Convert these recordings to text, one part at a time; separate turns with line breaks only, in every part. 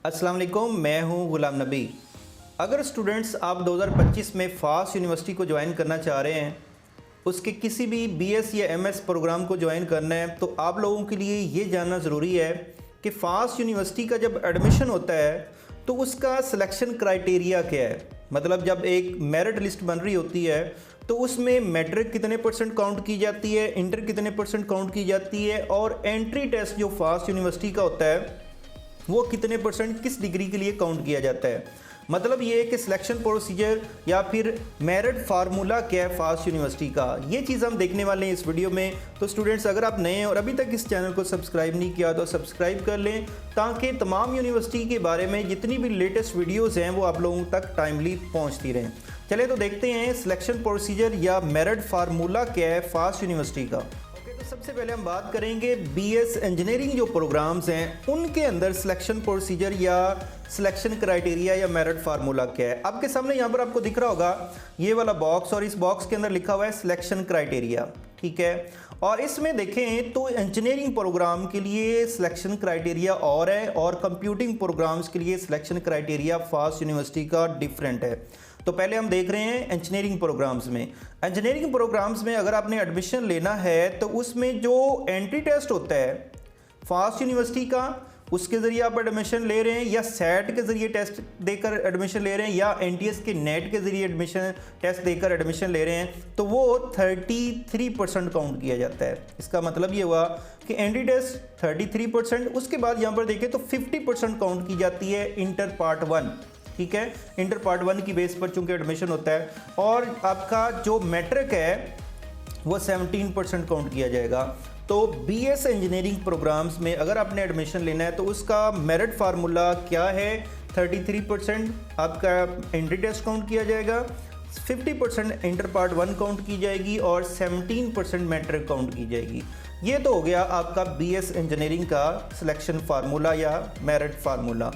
अस्सलाम वालेकुम, मैं हूं गुलाम नबी। अगर स्टूडेंट्स आप 2025 में फ़ास्ट यूनिवर्सिटी को ज्वाइन करना चाह रहे हैं, उसके किसी भी बीएस या एमएस प्रोग्राम को ज्वाइन करना है, तो आप लोगों के लिए ये जानना ज़रूरी है कि फ़ास्ट यूनिवर्सिटी का जब एडमिशन होता है तो उसका सिलेक्शन क्राइटेरिया क्या है। मतलब जब एक मेरिट लिस्ट बन रही होती है तो उसमें मैट्रिक कितने परसेंट काउंट की जाती है, इंटर कितने परसेंट काउंट की जाती है, और एंट्री टेस्ट जो फ़ास्ट यूनिवर्सिटी का होता है वो कितने परसेंट किस डिग्री के लिए काउंट किया जाता है। मतलब ये है कि सिलेक्शन प्रोसीजर या फिर मेरिट फार्मूला क्या है फ़ास्ट यूनिवर्सिटी का, ये चीज़ हम देखने वाले हैं इस वीडियो में। तो स्टूडेंट्स, अगर आप नए हैं और अभी तक इस चैनल को सब्सक्राइब नहीं किया तो सब्सक्राइब कर लें, ताकि तमाम यूनिवर्सिटी के बारे में जितनी भी लेटेस्ट वीडियोज़ हैं वो आप लोगों तक टाइमली पहुँचती रहें। चले तो देखते हैं सिलेक्शन प्रोसीजर या मेरिट फार्मूला क्या है फ़ास्ट यूनिवर्सिटी का। तो सबसे पहले हम बात करेंगे बीएस इंजीनियरिंग जो प्रोग्राम्स हैं उनके अंदर सिलेक्शन प्रोसीजर या सिलेक्शन क्राइटेरिया या मेरिट फार्मूला क्या है। आपके सामने यहाँ पर आपको दिख रहा होगा ये वाला बॉक्स, और इस बॉक्स के अंदर लिखा हुआ है सिलेक्शन क्राइटेरिया, ठीक है। और इसमें देखें तो इंजीनियरिंग प्रोग्राम के लिए सिलेक्शन क्राइटेरिया और है, और कंप्यूटिंग प्रोग्राम्स के लिए सिलेक्शन क्राइटेरिया फ़ास्ट यूनिवर्सिटी का डिफरेंट है। तो पहले हम देख रहे हैं इंजीनियरिंग प्रोग्राम्स में। इंजीनियरिंग प्रोग्राम्स में अगर आपने एडमिशन लेना है तो उसमें जो एंट्री टेस्ट होता है फ़ास्ट यूनिवर्सिटी का, उसके ज़रिए आप एडमिशन ले रहे हैं, या सेट के ज़रिए टेस्ट देकर एडमिशन ले रहे हैं, या एनटीएस के नेट के ज़रिए एडमिशन टेस्ट देकर एडमिशन ले रहे हैं, तो वो 33% काउंट किया जाता है। इसका मतलब ये हुआ कि एंट्री टेस्ट 33%, उसके बाद यहाँ पर देखें तो 50% काउंट की जाती है इंटर पार्ट 1, ठीक है। इंटर पार्ट 1 की बेस पर चूंकि एडमिशन होता है, और आपका जो मैट्रिक है वो 17% काउंट किया जाएगा। तो बीएस इंजीनियरिंग प्रोग्राम्स में अगर आपने एडमिशन लेना है तो उसका मेरिट फार्मूला क्या है, 33% आपका एंट्री टेस्ट काउंट किया जाएगा, 50% इंटर पार्ट 1 काउंट की जाएगी, और 17% मैट्रिक काउंट की जाएगी। ये तो हो गया आपका बीएस इंजीनियरिंग का सिलेक्शन फार्मूला या मेरिट फार्मूला।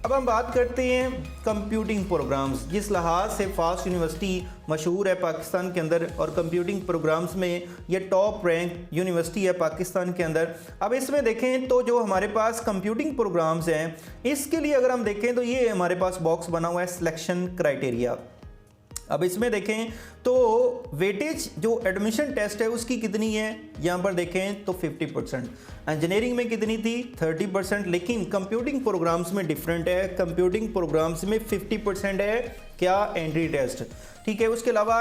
अब हम बात करते हैं कंप्यूटिंग प्रोग्राम्स। जिस लिहाज से फ़ास्ट यूनिवर्सिटी मशहूर है पाकिस्तान के अंदर, और कंप्यूटिंग प्रोग्राम्स में ये टॉप रैंक यूनिवर्सिटी है पाकिस्तान के अंदर। अब इसमें देखें तो जो हमारे पास कंप्यूटिंग प्रोग्राम्स हैं, इसके लिए अगर हम देखें तो ये हमारे पास बॉक्स बना हुआ है सिलेक्शन क्राइटेरिया। अब इसमें देखें तो वेटेज जो एडमिशन टेस्ट है उसकी कितनी है, यहाँ पर देखें तो 50%। इंजीनियरिंग में कितनी थी, 30%, लेकिन कंप्यूटिंग प्रोग्राम्स में डिफरेंट है। कंप्यूटिंग प्रोग्राम्स में 50% है क्या, एंट्री टेस्ट, ठीक है। उसके अलावा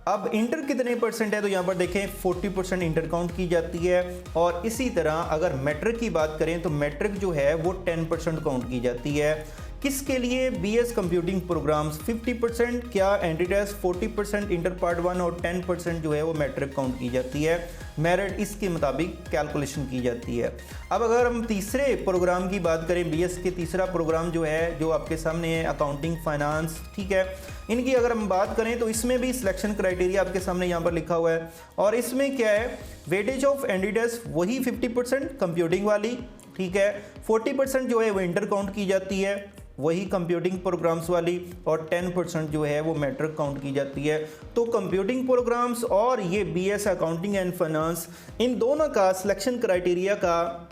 अब इंटर कितने परसेंट है, तो यहाँ पर देखें 40% इंटर काउंट की जाती है। और इसी तरह अगर मैट्रिक की बात करें तो मैट्रिक जो है वो 10% काउंट की जाती है। किसके लिए, बीएस कंप्यूटिंग प्रोग्राम्स 50% क्या, एंट्री टेस्ट 40%, इंटर पार्ट 1, और 10% जो है वो मैट्रिक काउंट की जाती है। मेरिट इसके मुताबिक कैलकुलेशन की जाती है। अब अगर हम तीसरे प्रोग्राम की बात करें, बीएस के तीसरा प्रोग्राम जो है जो आपके सामने है अकाउंटिंग फाइनेंस, ठीक है, इनकी अगर हम बात करें तो इसमें भी सिलेक्शन क्राइटेरिया आपके सामने यहाँ पर लिखा हुआ है। और इसमें क्या है, वेटेज ऑफ एंट्री टेस्ट वही 50% कंप्यूटिंग वाली, ठीक है। 40% जो है वो इंटर काउंट की जाती है, वही कंप्यूटिंग प्रोग्राम्स वाली, और 10% जो है वो मैट्रिक काउंट की जाती है। तो कंप्यूटिंग प्रोग्राम्स और ये बीएस अकाउंटिंग एंड फाइनेंस, इन दोनों का सिलेक्शन क्राइटेरिया का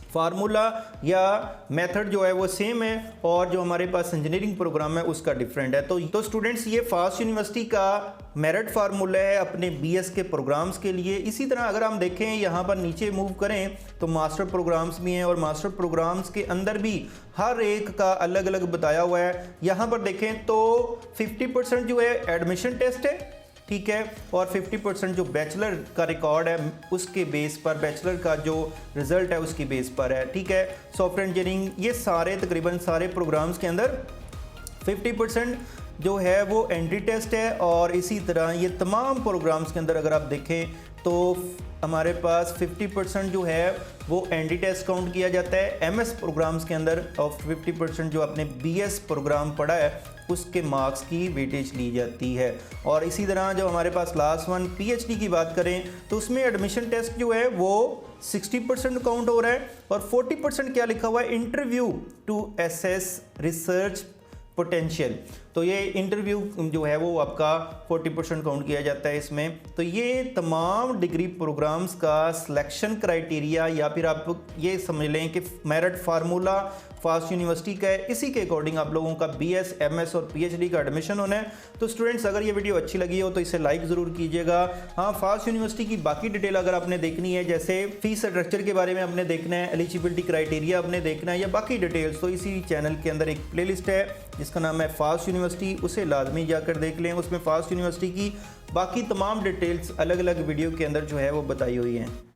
फार्मूला या मेथड जो है वो सेम है, और जो हमारे पास इंजीनियरिंग प्रोग्राम है उसका डिफरेंट है। तो स्टूडेंट्स, ये फ़ास्ट यूनिवर्सिटी का मेरिट फार्मूला है अपने बीएस के प्रोग्राम्स के लिए। इसी तरह अगर हम देखें यहाँ पर नीचे मूव करें तो मास्टर प्रोग्राम्स भी हैं, और मास्टर प्रोग्राम्स के अंदर भी हर एक का अलग अलग बताया हुआ है। यहाँ पर देखें तो 50% जो है एडमिशन टेस्ट है, ठीक है, और 50% जो बैचलर का रिकॉर्ड है उसके बेस पर, बैचलर का जो रिजल्ट है उसकी बेस पर है, ठीक है। सॉफ्टवेयर इंजीनियरिंग, ये सारे तकरीबन सारे प्रोग्राम्स के अंदर 50% जो है वो एंट्री टेस्ट है। और इसी तरह ये तमाम प्रोग्राम्स के अंदर अगर आप देखें तो हमारे पास 50% जो है वो एंट्री टेस्ट काउंट किया जाता है एमएस प्रोग्राम्स के अंदर, और 50% जो आपने बीएस प्रोग्राम पढ़ा है उसके मार्क्स की वेटेज ली जाती है। और इसी तरह जो हमारे पास लास्ट वन पीएचडी की बात करें तो उसमें एडमिशन टेस्ट जो है वो 60% काउंट हो रहा है, और 40% क्या लिखा हुआ है, interview to assess research potential. तो ये इंटरव्यू जो है वो आपका 40% काउंट किया जाता है इसमें। तो ये तमाम डिग्री प्रोग्राम्स का सिलेक्शन क्राइटेरिया या फिर आप ये समझ लें कि मेरिट फार्मूला फास्ट यूनिवर्सिटी का है, इसी के अकॉर्डिंग आप लोगों का BS, MS और PhD का एडमिशन होना है। तो स्टूडेंट्स, अगर ये वीडियो अच्छी लगी हो तो इसे लाइक ज़रूर कीजिएगा। हाँ, फास्ट यूनिवर्सिटी की बाकी डिटेल अगर आपने देखनी है, जैसे फीस स्ट्रक्चर के बारे में आपने देखना है, एलिजिबिलिटी क्राइटेरिया आपने देखना है या बाकी डिटेल्स, तो इसी चैनल के अंदर एक प्लेलिस्ट है जिसका नाम है फास्ट यूनिवर्सिटी, उसे लाजमी जाकर देख लें। उसमें फास्ट यूनिवर्सिटी की बाकी तमाम डिटेल्स अलग अलग वीडियो के अंदर जो है वो बताई हुई हैं।